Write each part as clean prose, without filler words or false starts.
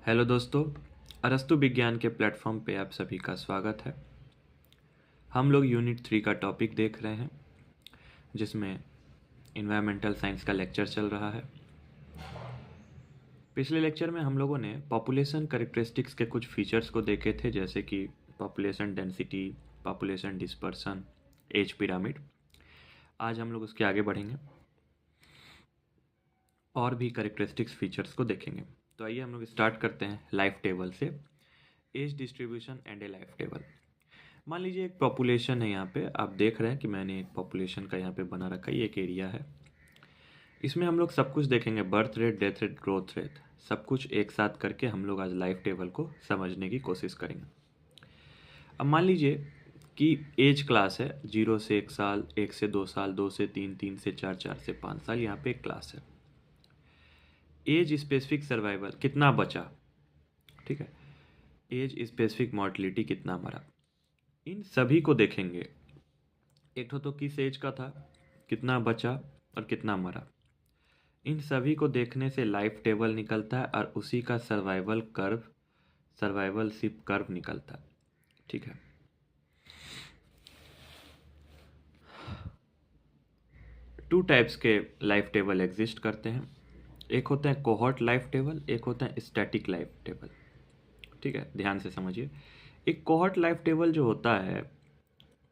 Hello दोस्तों, अरस्तु विज्ञान के प्लेटफॉर्म पे आप सभी का स्वागत है। हम लोग यूनिट 3 का टॉपिक देख रहे हैं जिसमें इन्वायरमेंटल साइंस का लेक्चर चल रहा है। पिछले लेक्चर में हम लोगों ने पॉपुलेशन कैरेक्टरिस्टिक्स के कुछ फीचर्स को देखे थे, जैसे कि population density, population dispersion, age pyramid. आज हम लोग उसके आगे बढ़ेंगे और भी कैरेक्टरिस्टिक्स फीचर्स को देखेंगे। तो आइए हम लोग स्टार्ट करते हैं लाइफ टेबल से। Age distribution and a life table. मान लीजिए एक पॉपुलेशन है, यहाँ पे आप देख रहे हैं कि मैंने एक पॉपुलेशन का यहाँ पे बना रखा है, ये एक एरिया है। इसमें हम लोग सब कुछ देखेंगे, birth rate, death rate, growth rate, सब कुछ एक साथ करके हम लोग आज लाइफ टेबल को समझने की कोशिश करेंगे। अब मान लीजिए कि एज क्लास है 0 से 1 साल, 1 से 2 साल, 2 से 3, 3 से 4, 4 से 5 साल, यहाँ पे एक क्लास है। एज स्पेसिफिक सर्वाइवल कितना बचा, ठीक है, एज स्पेसिफिक मॉर्टिलिटी कितना मरा, इन सभी को देखेंगे। एक तो किस एज का था, कितना बचा और कितना मरा, इन सभी को देखने से लाइफ टेबल निकलता है और उसी का सर्वाइवलशिप कर्व निकलता है, ठीक है। टू टाइप्स के लाइफ टेबल एग्जिस्ट करते हैं। एक होते हैं कोहॉर्ट लाइफ टेबल, एक होता है स्टैटिक लाइफ टेबल, ठीक है। ध्यान से समझिए। एक कोहॉर्ट लाइफ टेबल जो होता है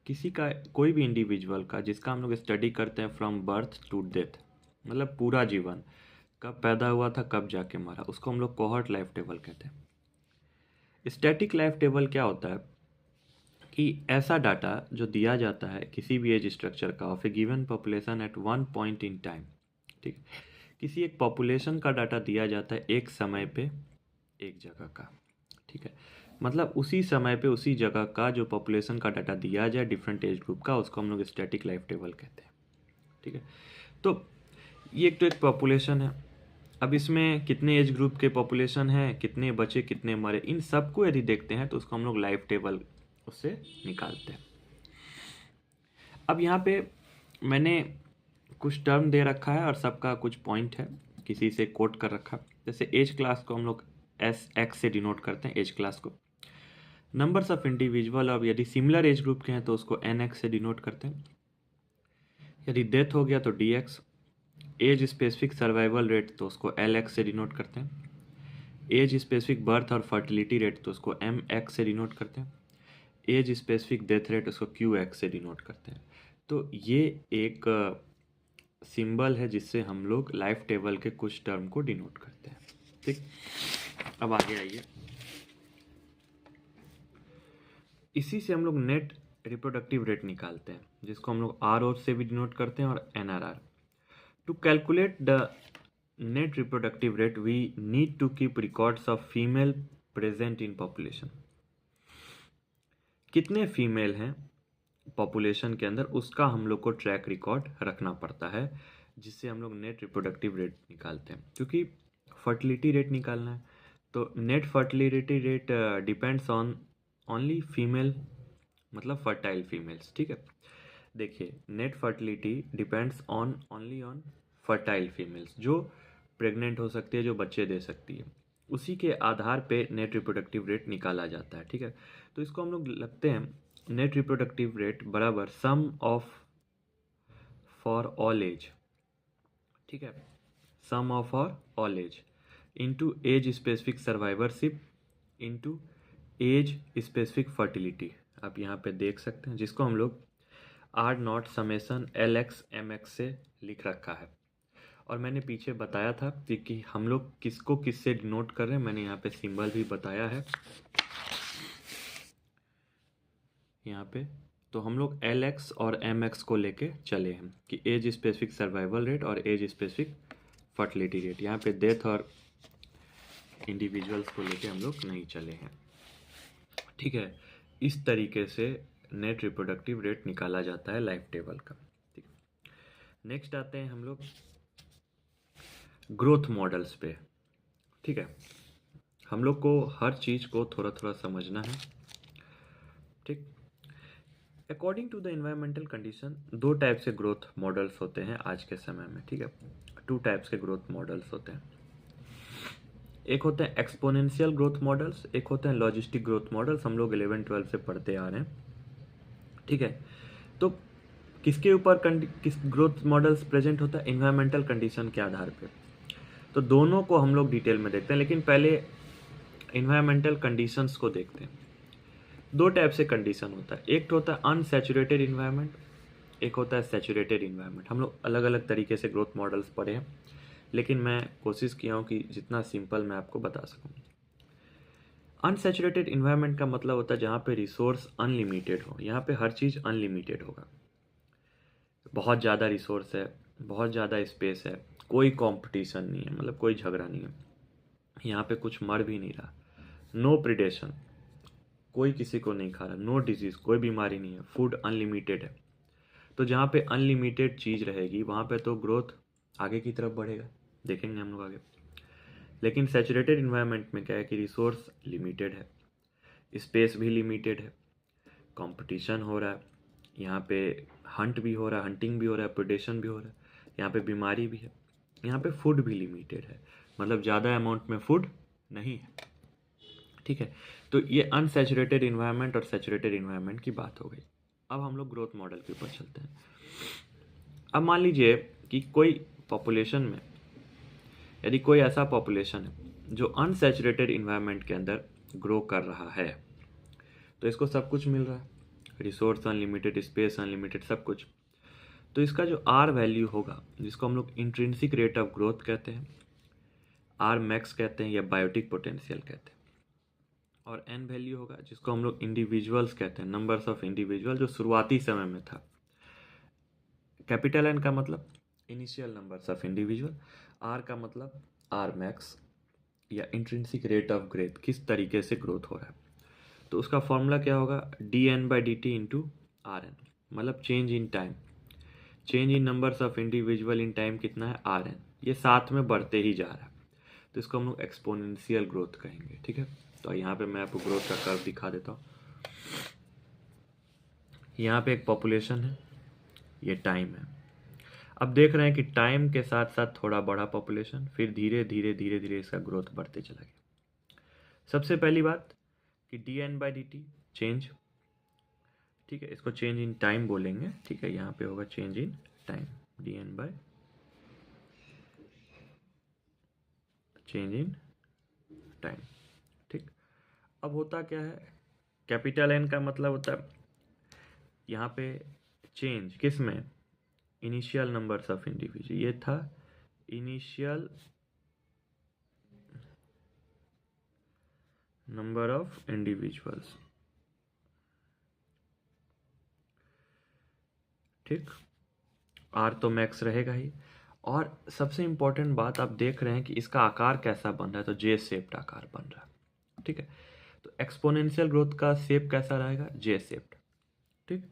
किसी का, कोई भी इंडिविजुअल का, जिसका हम लोग स्टडी करते हैं फ्रॉम बर्थ टू डेथ, मतलब पूरा जीवन, कब पैदा हुआ था, कब जाके मरा, उसको हम लोग कोहॉर्ट लाइफ टेबल कहते हैं। स्टैटिक लाइफ टेबल क्या होता है कि ऐसा डाटा जो दिया जाता है किसी भी एज स्ट्रक्चर का of A given population at one point in time, ठीक है। किसी एक पॉपुलेशन का डाटा दिया जाता है एक समय पे एक जगह का, ठीक है। मतलब उसी समय पे उसी जगह का जो पॉपुलेशन का डाटा दिया जाए डिफरेंट एज ग्रुप का, उसको हम लोग स्टैटिक लाइफ टेबल कहते हैं, ठीक है। तो ये एक पॉपुलेशन है। अब इसमें कितने एज ग्रुप के पॉपुलेशन है, कितने बचे, कितने मरे, इन सबको यदि देखते हैं तो उसको हम लोग लाइफ टेबल उससे निकालते हैं। अब यहाँ पे मैंने कुछ टर्म दे रखा है और सबका कुछ पॉइंट है, किसी से कोट कर रखा। जैसे एज क्लास को हम लोग एस एक्स से डिनोट करते हैं, एज क्लास को। नंबर्स ऑफ इंडिविजुअल, और यदि सिमिलर एज ग्रुप के हैं तो उसको एन एक्स से डिनोट करते हैं। यदि डेथ हो गया तो d x. Age specific survival rate तो उसको एल एक्स से डिनोट करते हैं। एज स्पेसिफिक बर्थ और फर्टिलिटी रेट तो उसको एम एक्स से डिनोट करते हैं। एज स्पेसिफिक डेथ रेट उसको क्यू एक्स से डिनोट करते हैं। तो ये एक सिंबल है जिससे हम लोग लाइफ टेबल के कुछ टर्म को डिनोट करते हैं, ठीक। अब आगे आइए, इसी से हम लोग नेट रिप्रोडक्टिव रेट निकालते हैं, जिसको हम लोग आर और से भी डिनोट करते हैं और N R R. To calculate the net reproductive rate we need to keep records of female present in population. कितने फीमेल हैं पॉपुलेशन के अंदर, उसका हम लोग को ट्रैक रिकॉर्ड रखना पड़ता है, जिससे हम लोग नेट रिप्रोडक्टिव रेट निकालते हैं। क्योंकि फर्टिलिटी रेट निकालना है तो net fertility rate depends on only female, मतलब फर्टाइल फीमेल्स, ठीक है। देखिए, net fertility depends on only on fertile females, जो प्रेग्नेंट हो सकती है, जो बच्चे दे सकती है, उसी के आधार पे नेट रिप्रोडक्टिव रेट निकाला जाता है, ठीक है। तो इसको हम लोग लगते हैं नेट रिप्रोडक्टिव रेट बराबर sum of for all age, ठीक है, sum of for all age into age specific survivorship into age specific fertility. आप यहाँ पे देख सकते हैं, जिसको हम लोग R naught summation L X M x से लिख रखा है। और मैंने पीछे बताया था कि हम लोग किसको किससे डिनोट कर रहे हैं, मैंने यहाँ पे सिंबल भी बताया है यहाँ पे। तो हम लोग एल एक्स और एम एक्स को लेके चले हैं कि एज स्पेसिफिक सर्वाइवल रेट और एज स्पेसिफिक फर्टिलिटी रेट। यहाँ पे डेथ और इंडिविजुअल्स को लेके हम लोग नहीं चले हैं, ठीक है। इस तरीके से नेट रिप्रोडक्टिव रेट निकाला जाता है लाइफ टेबल का, ठीक। नेक्स्ट आते हैं हम लोग ग्रोथ मॉडल्स पे, ठीक है। हम लोग को हर चीज़ को थोड़ा थोड़ा समझना है, ठीक। According to the environmental condition, दो टाइप से ग्रोथ मॉडल्स होते हैं आज के समय में, ठीक है। टू टाइप्स के ग्रोथ मॉडल्स होते हैं। एक होते हैं एक्सपोनेंशियल ग्रोथ मॉडल्स, एक होते हैं लॉजिस्टिक ग्रोथ मॉडल्स, हम लोग 11-12 से पढ़ते आ रहे हैं, ठीक है। तो किसके ऊपर किस ग्रोथ मॉडल्स प्रेजेंट होता है? इन्वायरमेंटल कंडीशन के आधार पे। तो दोनों को हम लोग डिटेल में देखते हैं, लेकिन पहले इन्वायरमेंटल कंडीशंस को देखते हैं। दो टाइप से कंडीशन होता है, एक तो होता है अनसैचुरेटेड इन्वायरमेंट, एक होता है सैचुरेटेड इन्वायरमेंट। हम लोग अलग अलग तरीके से ग्रोथ मॉडल्स पढ़े हैं, लेकिन मैं कोशिश किया हूँ कि जितना सिंपल मैं आपको बता सकूँ। अनसैचुरेटेड इन्वायरमेंट का मतलब होता है जहाँ पे रिसोर्स अनलिमिटेड हो, यहाँ पे हर चीज़ अनलिमिटेड होगा, बहुत ज़्यादा रिसोर्स है, बहुत ज़्यादा स्पेस है, कोई कंपटीशन नहीं है, मतलब कोई झगड़ा नहीं है, यहाँ पे कुछ मर भी नहीं रहा, नो प्रिडेशन, कोई किसी को नहीं खा रहा, नो डिजीज़, कोई बीमारी नहीं है, फूड अनलिमिटेड है। तो जहाँ पे अनलिमिटेड चीज़ रहेगी वहाँ पे तो ग्रोथ आगे की तरफ बढ़ेगा, देखेंगे हम लोग आगे। लेकिन सैचुरेटेड इन्वायरमेंट में क्या है कि रिसोर्स लिमिटेड है, स्पेस भी लिमिटेड है, कंपटीशन हो रहा है, यहाँ पे हंट भी हो रहा है, हंटिंग भी हो रहा है, प्रेडेशन भी हो रहा है, यहाँ पे बीमारी भी है, यहाँ पे फूड भी लिमिटेड है, मतलब ज़्यादा अमाउंट में फूड नहीं है, ठीक है। तो ये अनसैचुरेटेड इन्वायरमेंट और सैचुरेटेड इन्वायरमेंट की बात हो गई। अब हम लोग ग्रोथ मॉडल के ऊपर चलते हैं। अब मान लीजिए कि कोई पॉपुलेशन में, यदि कोई ऐसा पॉपुलेशन है जो अनसैचुरेटेड इन्वायरमेंट के अंदर ग्रो कर रहा है, तो इसको सब कुछ मिल रहा है, रिसोर्स अनलिमिटेड, स्पेस अनलिमिटेड, सब कुछ। तो इसका जो आर वैल्यू होगा, जिसको हम लोग इंट्रिंसिक रेट ऑफ ग्रोथ कहते हैं, आर मैक्स कहते हैं, या बायोटिक पोटेंशियल कहते हैं, और एन वैल्यू होगा जिसको हम लोग इंडिविजुअल्स कहते हैं, नंबर्स ऑफ इंडिविजुअल जो शुरुआती समय में था। कैपिटल एन का मतलब initial numbers of individual, R का मतलब आर मैक्स या इंट्रिंसिक रेट ऑफ ग्रोथ, किस तरीके से ग्रोथ हो रहा है। तो उसका फॉर्मूला क्या होगा? D N by D T into R N, मतलब change in time, change in numbers of individual in time कितना है? आर एन, ये साथ में बढ़ते ही जा रहा है, तो इसको हम लोग एक्सपोनेंशियल ग्रोथ कहेंगे, ठीक है। तो यहाँ पे मैं आपको ग्रोथ का कर्व दिखा देता हूँ। यहाँ पे एक पॉपुलेशन है, ये टाइम है। अब देख रहे हैं कि टाइम के साथ साथ थोड़ा बड़ा पॉपुलेशन, फिर धीरे धीरे धीरे धीरे इसका ग्रोथ बढ़ते चला गया। सबसे पहली बात कि d N by D t change, ठीक है, इसको चेंज इन टाइम बोलेंगे, ठीक है, यहाँ पे होगा change in time, d N by change in time, ठीक। अब होता क्या है, कैपिटल एन का मतलब होता है यहाँ पे चेंज किस में? इनिशियल नंबर्स ऑफ इंडिविजुअल, ये था इनिशियल नंबर ऑफ इंडिविजुअल्स, ठीक। आर तो मैक्स रहेगा ही, और सबसे इंपॉर्टेंट बात आप देख रहे हैं कि इसका आकार कैसा बन रहा है, तो जे शेप्ड आकार बन रहा है, ठीक है। तो एक्सपोनेंशियल ग्रोथ का शेप कैसा रहेगा? जे शेप्ड, ठीक।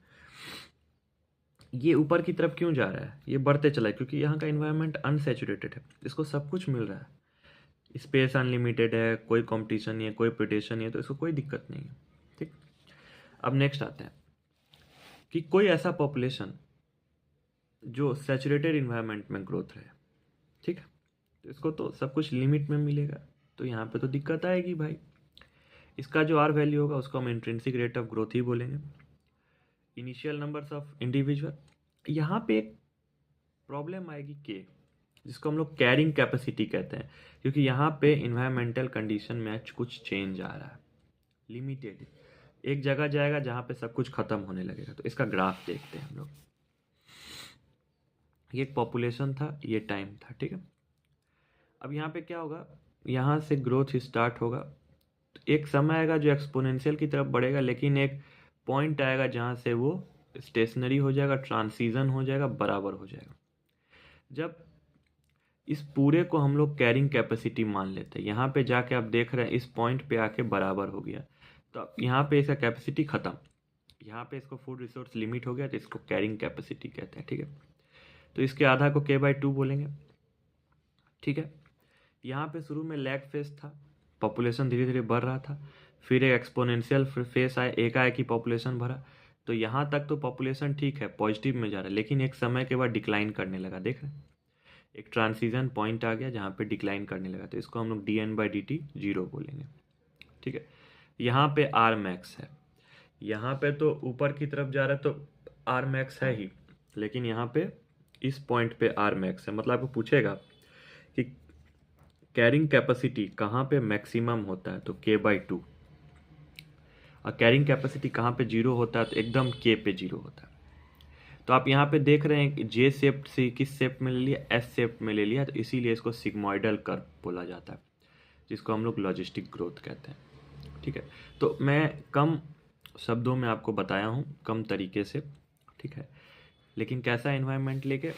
ये ऊपर की तरफ क्यों जा रहा है? ये बढ़ते चला है क्योंकि यहाँ का इन्वायरमेंट अनसैचुरेटेड है, इसको सब कुछ मिल रहा है, स्पेस अनलिमिटेड है, कोई कंपटीशन नहीं है, कोई प्रिडेशन नहीं है, तो इसको कोई दिक्कत नहीं है, ठीक। अब नेक्स्ट आते हैं कि कोई ऐसा पॉपुलेशन जो सैचुरेटेड इन्वायरमेंट में ग्रोथ रहे, ठीक है, तो इसको तो सब कुछ लिमिट में मिलेगा, तो यहाँ पे तो दिक्कत आएगी भाई। इसका जो आर वैल्यू होगा उसको हम इंट्रिंसिक रेट ऑफ ग्रोथ ही बोलेंगे, इनिशियल नंबर्स ऑफ इंडिविजुअल। यहाँ पे एक प्रॉब्लम आएगी के, जिसको हम लोग कैरिंग कैपेसिटी कहते हैं, क्योंकि यहाँ पे इन्वायरमेंटल कंडीशन में कुछ चेंज आ रहा है, लिमिटेड एक जगह जाएगा जहाँ पे सब कुछ खत्म होने लगेगा। तो इसका ग्राफ देखते हैं हम लोग, ये एक पॉपुलेशन था, ये टाइम था, ठीक है। अब यहाँ पे क्या होगा, यहाँ से ग्रोथ स्टार्ट होगा, तो एक समय आएगा जो एक्सपोनेंशियल की तरफ बढ़ेगा, लेकिन एक पॉइंट आएगा जहाँ से वो स्टेशनरी हो जाएगा, ट्रांसीजन हो जाएगा, बराबर हो जाएगा। जब इस पूरे को हम लोग कैरिंग कैपेसिटी मान लेते हैं, यहाँ पे जाके आप देख रहे हैं इस पॉइंट पे आके बराबर हो गया, तो अब यहाँ पे इसका कैपेसिटी ख़त्म, यहाँ पे इसको फूड रिसोर्स लिमिट हो गया, तो इसको कैरिंग कैपेसिटी कहते हैं, ठीक है। तो इसके आधा को k/2 बोलेंगे, ठीक है। यहाँ पे शुरू में लैग फेज था, पॉपुलेशन धीरे धीरे बढ़ रहा था, फिर एक एक्सपोनेंशियल फेस आया, एकाएक ही पॉपुलेशन बढ़ा, तो यहाँ तक तो पॉपुलेशन ठीक है, पॉजिटिव में जा रहा है, लेकिन एक समय के बाद डिक्लाइन करने लगा, देख रहे हैं, एक ट्रांजिशन पॉइंट आ गया जहाँ पे डिक्लाइन करने लगा, तो इसको हम लोग dn/dt 0 बोलेंगे। ठीक है, यहाँ पे आर मैक्स है, यहाँ पे तो ऊपर की तरफ जा रहा है तो आर मैक्स है ही, लेकिन यहाँ पे इस पॉइंट पे आर मैक्स है। मतलब आपको पूछेगा कि कैरिंग कैपेसिटी कहाँ पे मैक्सिमम होता है, तो k/2, और कैरिंग कैपेसिटी कहाँ पे 0 होता है, तो एकदम k पे 0 होता है। तो आप यहाँ पे देख रहे हैं कि जे शेप से किस शेप में ले लिया, एस शेप में ले लिया, तो इसीलिए इसको सिग्मोइडल कर्व बोला जाता है, जिसको हम लोग लॉजिस्टिक ग्रोथ कहते हैं। ठीक है, तो मैं कम शब्दों में आपको बताया हूँ, कम तरीके से। ठीक है, लेकिन कैसा एनवायरनमेंट लेके,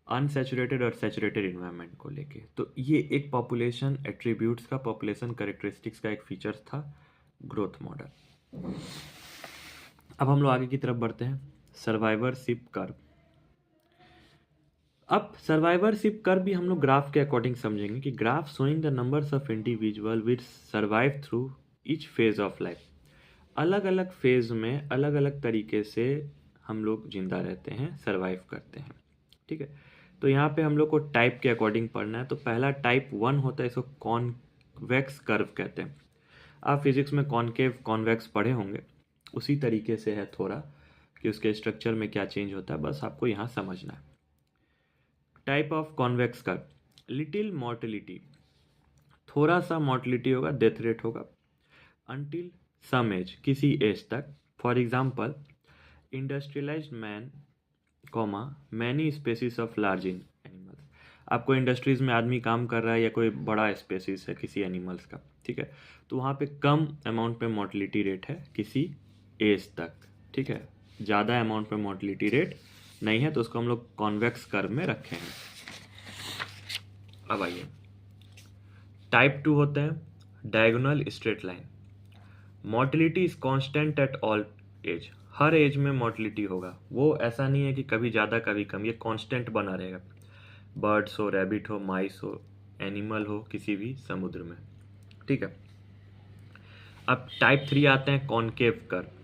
अनसैचुरेटेड और सैचुरेटेड एनवायरनमेंट को लेके। तो ये एक पॉपुलेशन एट्रीब्यूट्स का, पॉपुलेशन कैरेक्टरिस्टिक्स का एक फीचर्स था ग्रोथ मॉडल। अब हम लोग आगे की तरफ बढ़ते हैं, सर्वाइवरशिप कर्व। अब सर्वाइवरशिप कर्व भी हम लोग ग्राफ के अकॉर्डिंग समझेंगे कि graph showing the numbers of individual which survive through each phase of life. अलग अलग फेज में अलग अलग तरीके से हम लोग जिंदा रहते हैं, सर्वाइव करते हैं। ठीक है, तो यहाँ पे हम लोग को टाइप के अकॉर्डिंग पढ़ना है। तो पहला टाइप 1 होता है, इसको कॉन्वेक्स कर्व कहते हैं। आप फिजिक्स में कॉनकेव कॉन्वेक्स पढ़े होंगे, उसी तरीके से है थोड़ा, कि उसके स्ट्रक्चर में क्या चेंज होता है, बस आपको यहाँ समझना है। Type of convex curve, little mortality, थोड़ा सा मोर्टिलिटी होगा, डेथ रेट होगा, अनटिल सम एज, किसी एज तक। For example, industrialised man, comma many species of large animals. आपको इंडस्ट्रीज में आदमी काम कर रहा है या कोई बड़ा स्पेसीज है किसी एनिमल्स का, ठीक है, तो वहाँ पे कम अमाउंट पे मोर्टिलिटी रेट है किसी एज तक। ठीक है, ज़्यादा अमाउंट पे मोर्टिलिटी रेट नहीं है, तो उसको हम लोग कॉन्वेक्स कर्व में रखे हैं। अब आइए, टाइप 2 होते हैं diagonal straight line. Mortality is constant at all age, हर एज में मोर्टिलिटी होगा, वो ऐसा नहीं है कि कभी ज़्यादा कभी कम, ये कांस्टेंट बना रहेगा। बर्ड्स हो, रैबिट हो, माइस हो, एनिमल हो किसी भी समुद्र में। ठीक है, अब टाइप 3 आते हैं concave curve.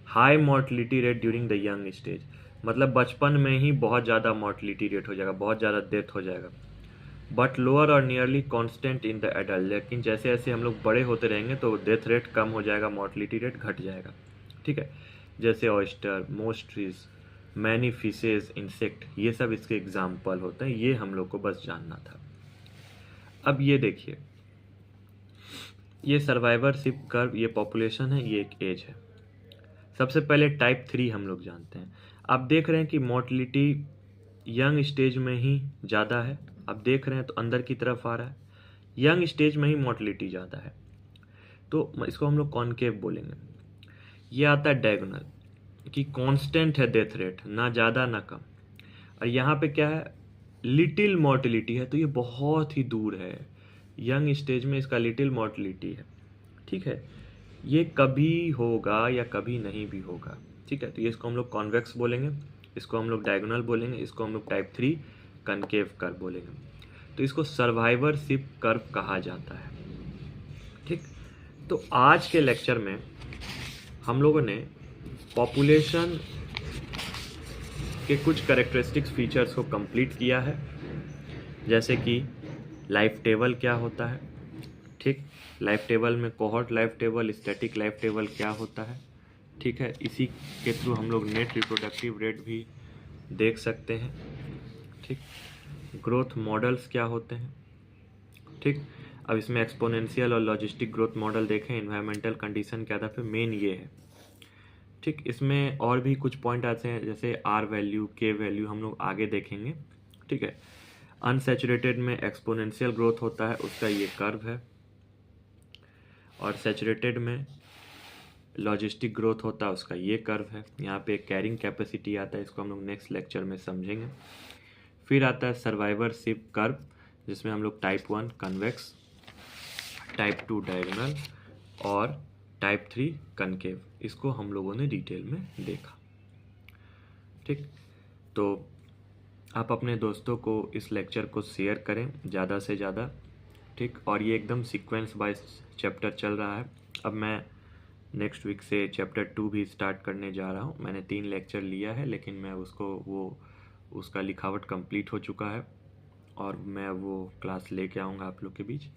High mortality rate during the young stage, मतलब बचपन में ही बहुत ज़्यादा मोर्टिलिटी रेट हो जाएगा, बहुत ज़्यादा डेथ हो जाएगा। बट लोअर और nearly constant in the adult, लेकिन जैसे जैसे हम लोग बड़े होते रहेंगे तो डेथ रेट कम हो जाएगा, मोर्टिलिटी रेट घट जाएगा। ठीक है, जैसे oyster, most trees, many fishes, insect, ये सब इसके एग्जाम्पल होते हैं। ये हम लोग को बस जानना था। अब ये देखिए, ये सर्वाइवरशिप कर्व, ये पॉपुलेशन है, ये एक एज है। सबसे पहले टाइप 3 हम लोग जानते हैं। आप देख रहे हैं कि मोर्टिलिटी यंग स्टेज में ही ज़्यादा है, आप देख रहे हैं तो अंदर की तरफ आ रहा है, यंग स्टेज में ही मोर्टिलिटी ज़्यादा है, तो इसको हम लोग कॉनकेव बोलेंगे। ये आता है डायगोनल, कि कांस्टेंट है डेथ रेट, ना ज़्यादा ना कम। और यहाँ पे क्या है, लिटिल मोर्टिलिटी है, तो ये बहुत ही दूर है, यंग स्टेज में इसका लिटिल मोर्टिलिटी है। ठीक है, ये कभी होगा या कभी नहीं भी होगा। ठीक है, तो ये इसको हम लोग कॉन्वेक्स बोलेंगे, इसको हम लोग डायगोनल बोलेंगे, इसको हम लोग टाइप 3 कनकेव कर्व बोलेंगे। तो इसको सर्वाइवरशिप कर्व कहा जाता है। ठीक, तो आज के लेक्चर में हम लोगों ने पॉपुलेशन के कुछ कैरेक्टरिस्टिक्स फीचर्स को कंप्लीट किया है, जैसे कि लाइफ टेबल क्या होता है। ठीक, लाइफ टेबल में cohort life table, static life table क्या होता है। ठीक है, इसी के थ्रू हम लोग नेट रिप्रोडक्टिव रेट भी देख सकते हैं। ठीक, ग्रोथ मॉडल्स क्या होते हैं। ठीक, अब इसमें एक्सपोनेंशियल और लॉजिस्टिक ग्रोथ मॉडल देखें, एनवायरमेंटल कंडीशन के आधार पे मेन ये है। ठीक, इसमें और भी कुछ पॉइंट आते हैं, जैसे आर वैल्यू, के वैल्यू, हम लोग आगे देखेंगे। ठीक है, अनसैचुरेटेड में एक्सपोनेंशियल ग्रोथ होता है, उसका ये कर्व है, और सैचुरेटेड में लॉजिस्टिक ग्रोथ होता है, उसका ये कर्व है। यहाँ पे कैरिंग कैपेसिटी आता है, इसको हम लोग नेक्स्ट लेक्चर में समझेंगे। फिर आता है सर्वाइवरशिप कर्व, जिसमें हम लोग टाइप 1 कन्वेक्स, टाइप 2 डायगोनल और टाइप 3 कनकेव, इसको हम लोगों ने डिटेल में देखा। ठीक, तो आप अपने दोस्तों को इस लेक्चर को शेयर करें ज़्यादा से ज़्यादा। ठीक, और ये एकदम सीक्वेंस वाइज चैप्टर चल रहा है। अब मैं नेक्स्ट वीक से चैप्टर 2 भी स्टार्ट करने जा रहा हूँ। मैंने 3 लेक्चर लिया है, लेकिन मैं उसको वो उसका लिखावट कंप्लीट हो चुका है और मैं वो क्लास लेके आऊँगा आप लोग के बीच।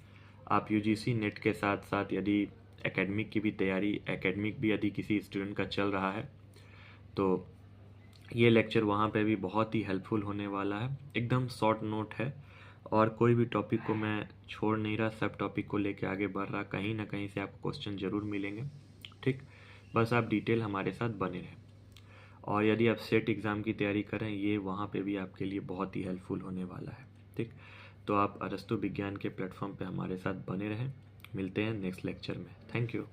आप यूजीसी नेट के साथ साथ यदि एकेडमिक की भी तैयारी, एकेडमिक भी यदि किसी स्टूडेंट का चल रहा है तो ये लेक्चर वहाँ पे भी बहुत ही हेल्पफुल होने वाला है। एकदम शॉर्ट नोट है और कोई भी टॉपिक को मैं छोड़ नहीं रहा, सब टॉपिक को लेके आगे बढ़ रहा। कहीं ना कहीं से आपको क्वेश्चन ज़रूर मिलेंगे, ठीक। बस आप डिटेल हमारे साथ बने रहें। और यदि आप सेट एग्ज़ाम की तैयारी करें, ये वहाँ पे भी आपके लिए बहुत ही हेल्पफुल होने वाला है, ठीक। तो आप अरस्तु विज्ञान के प्लेटफॉर्म पे हमारे साथ बने रहें। मिलते हैं नेक्स्ट लेक्चर में। Thank you.